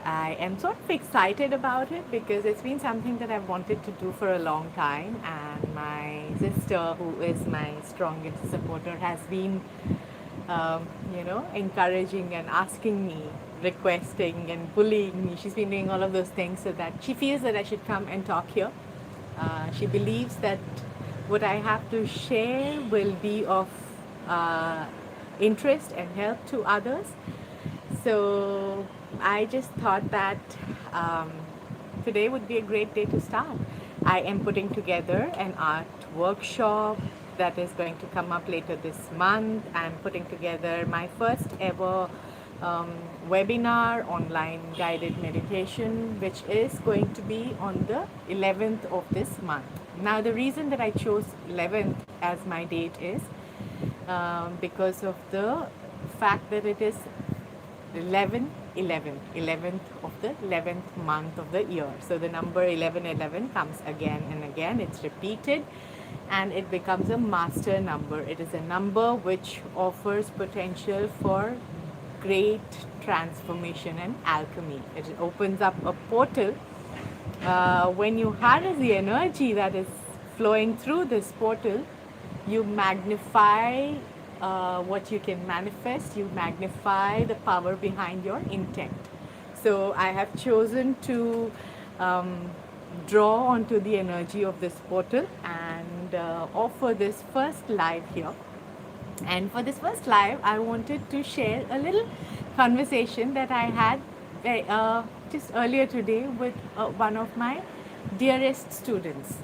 I am sort of excited about it because it's been something that I've wanted to do for a long time, and my sister, who is my strongest supporter, has been, encouraging and asking me, requesting and bullying me. She's been doing all of those things so that she feels that I should come and talk here. She believes that what I have to share will be of uh, interest and help to others. So I just thought that um, today would be a great day to start. I am putting together an art workshop that is going to come up later this month. I'm putting together my first ever um, webinar, online guided meditation, which is going to be on the 11th of this month. Now, the reason that I chose 11th as my date is because of the fact that it is 11 11 11th of the 11th month of the year. So the number 1111 comes again and again, it's repeated, and it becomes a master number. It is a number which offers potential for great transformation and alchemy. It opens up a portal. When you harness the energy that is flowing through this portal, you magnify what you can manifest, you magnify the power behind your intent. So I have chosen to draw onto the energy of this portal and offer this first live here. And for this first live, I wanted to share a little conversation that I had just earlier today with one of my dearest students.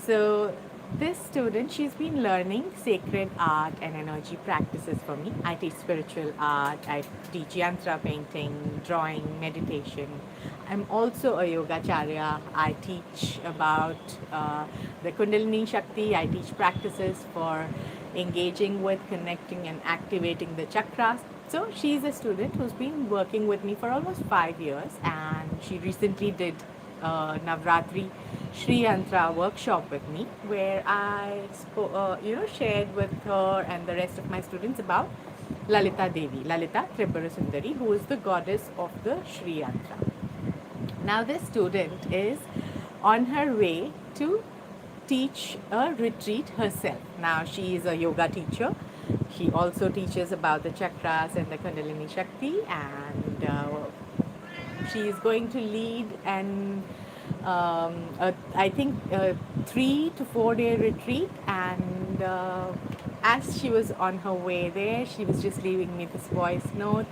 So this student, she's been learning sacred art and energy practices for me. I teach spiritual art, I teach yantra painting, drawing, meditation. I'm also a yogacharya. I teach about the Kundalini Shakti. I teach practices for engaging with, connecting and activating the chakras. So she's a student who's been working with me for almost 5 years, and she recently did Navratri Shri Yantra workshop with me, where I shared with her and the rest of my students about Lalita Devi, Lalita Tripura Sundari, who is the goddess of the Shri Yantra. Now this student is on her way to teach a retreat herself. Now she is a yoga teacher. She also teaches about the chakras and the Kundalini Shakti, and she is going to lead an I think 3 to 4 day retreat. And as she was on her way there, she was just leaving me this voice note.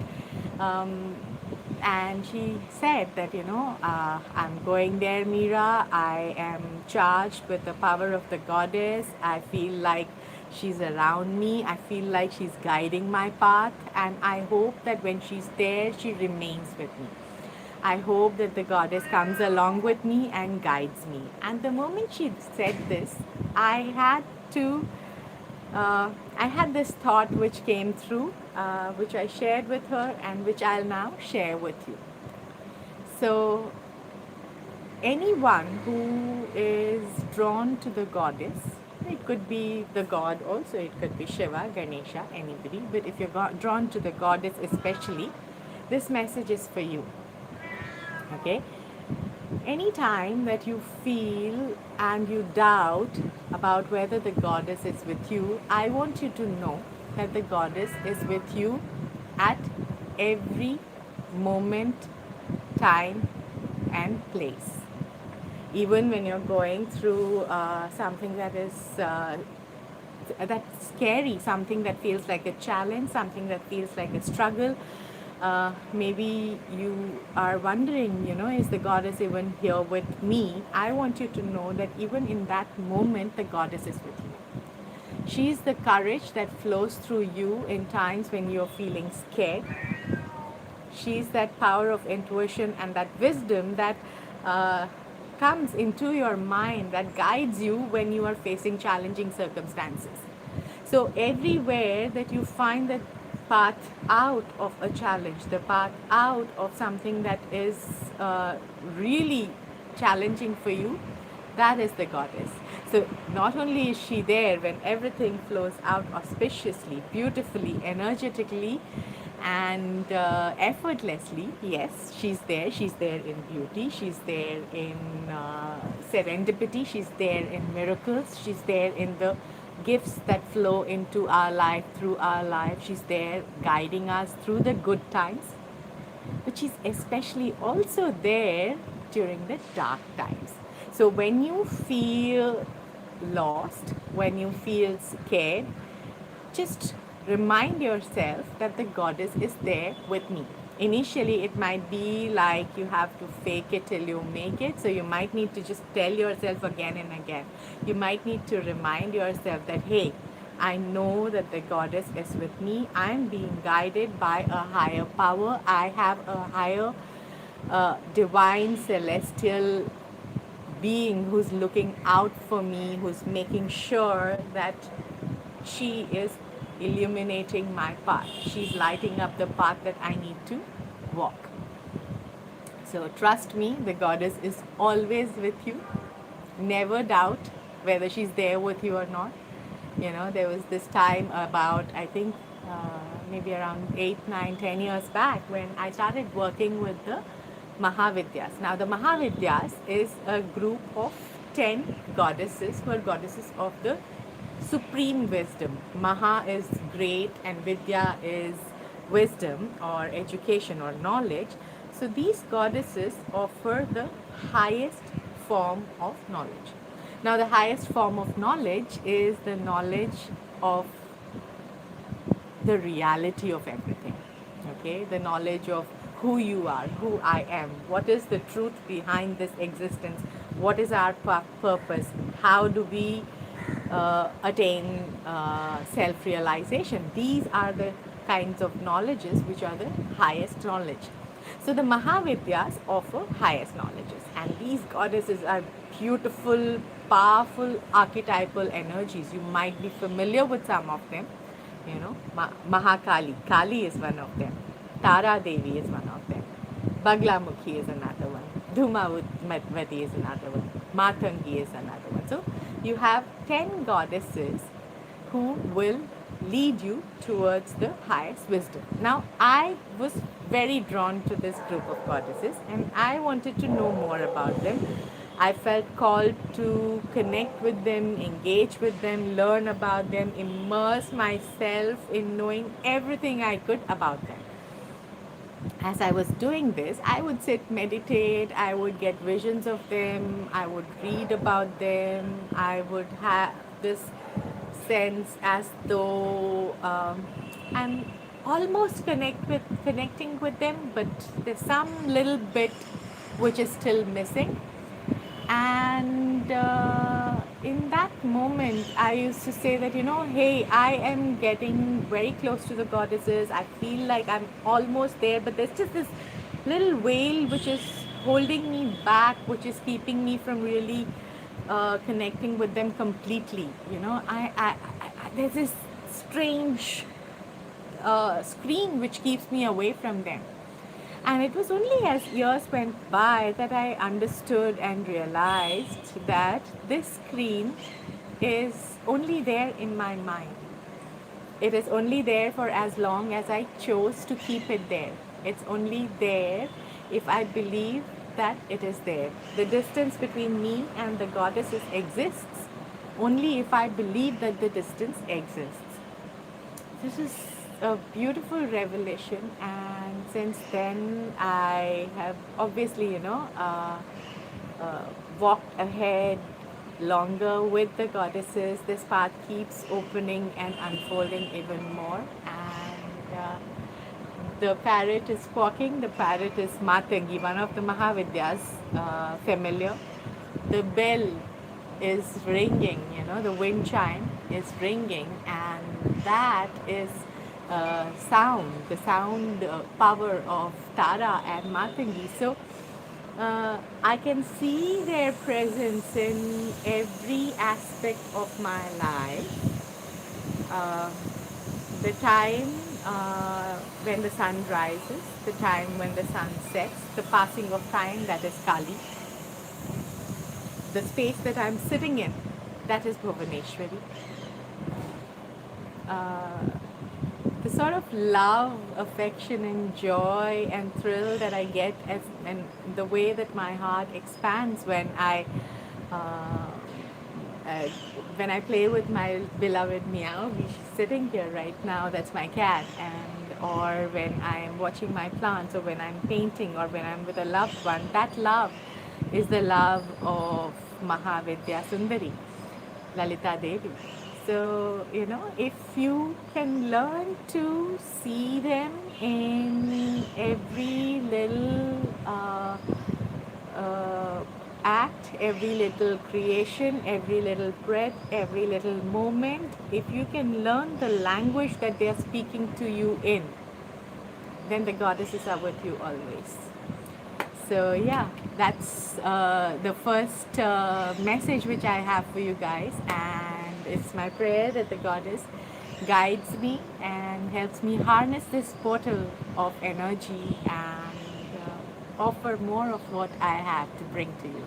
And she said that, I'm going there, Meera. I am charged with the power of the goddess. I feel like she's around me. I feel like she's guiding my path. And I hope that when she's there, she remains with me. I hope that the goddess comes along with me and guides me. And the moment she said this, I had this thought which came through, which I shared with her and which I'll now share with you. So, anyone who is drawn to the goddess, it could be the god also, it could be Shiva, Ganesha, anybody, but if you're drawn to the goddess especially, this message is for you. Okay? Anytime that you feel and you doubt about whether the goddess is with you, I want you to know that the goddess is with you at every moment, time and place. Even when you're going through something that is that's scary, something that feels like a challenge, something that feels like a struggle, maybe you are wondering, is the goddess even here with me? I want you to know that even in that moment, the goddess is with you. She is the courage that flows through you in times when you're feeling scared. She is that power of intuition and that wisdom that comes into your mind, that guides you when you are facing challenging circumstances. So everywhere that you find that path out of a challenge, the path out of something that is really challenging for you, that is the goddess. So not only is she there when everything flows out auspiciously, beautifully, energetically, and effortlessly, yes, she's there in beauty, she's there in serendipity, she's there in miracles, she's there in the gifts that flow into our life, through our life, she's there guiding us through the good times, but she's especially also there during the dark times. So when you feel lost, when you feel scared, just remind yourself that the goddess is there with me. Initially, it might be like you have to fake it till you make it. So you might need to just tell yourself again and again. You might need to remind yourself that, hey, I know that the goddess is with me. I'm being guided by a higher power. I have a higher divine celestial being who's looking out for me, who's making sure that she is illuminating my path. She's lighting up the path that I need to walk. So trust me, the goddess is always with you. Never doubt whether she's there with you or not. You know, there was this time about, I think, maybe around 8, 9, 10 years back when I started working with the Mahavidyas. Now, the Mahavidyas is a group of 10 goddesses who are goddesses of the supreme wisdom. Maha is great and Vidya is wisdom or education or knowledge. So these goddesses offer the highest form of knowledge. Now, the highest form of knowledge is the knowledge of the reality of everything. Okay, the knowledge of who you are, who I am, what is the truth behind this existence, what is our purpose, how do we attain self realization. These are the kinds of knowledges which are the highest knowledge. So the Mahavidyas offer highest knowledges, and these goddesses are beautiful, powerful archetypal energies. You might be familiar with some of them. You know, Mahakali, Kali is one of them. Tara Devi is one of them. Baglamukhi is another one. Dhumavati is another one. Matangi is another one. So you have 10 goddesses who will lead you towards the highest wisdom. Now, I was very drawn to this group of goddesses and I wanted to know more about them. I felt called to connect with them, engage with them, learn about them, immerse myself in knowing everything I could about them. As I was doing this, I would sit, meditate, I would get visions of them, I would read about them, I would have this sense as though I'm almost connecting with them, but there's some little bit which is still missing. And in that moment, I used to say that, you know, hey, I am getting very close to the goddesses. I feel like I'm almost there, but there's just this little veil which is holding me back, which is keeping me from really connecting with them completely. You know, there's this strange screen which keeps me away from them. And it was only as years went by that I understood and realized that this screen is only there in my mind. It is only there for as long as I chose to keep it there. It's only there if I believe that it is there. The distance between me and the goddesses exists only if I believe that the distance exists. This is a beautiful revelation, and since then I have obviously, you know, walked ahead longer with the goddesses. This path keeps opening and unfolding even more, and the parrot is squawking. The parrot is Matangi, one of the Mahavidyas, familiar. The bell is ringing, you know, the wind chime is ringing, and that is the sound power of Tara and Matangi. So I can see their presence in every aspect of my life. The time when the sun rises, the time when the sun sets, the passing of time, that is Kali. The space that I'm sitting in, that is Bhuvaneshwari. The sort of love, affection, and joy and thrill that I get, and the way that my heart expands uh, uh, when I play with my beloved Meow. She's sitting here right now. That's my cat. And or when I'm watching my plants, or when I'm painting, or when I'm with a loved one. That love is the love of Mahavidya Sundari, Lalita Devi. So, if you can learn to see them in every little uh, act, every little creation, every little breath, every little moment, if you can learn the language that they are speaking to you in, then the goddesses are with you always. So yeah, that's the first message which I have for you guys, and it's my prayer that the goddess guides me and helps me harness this portal of energy and offer more of what I have to bring to you.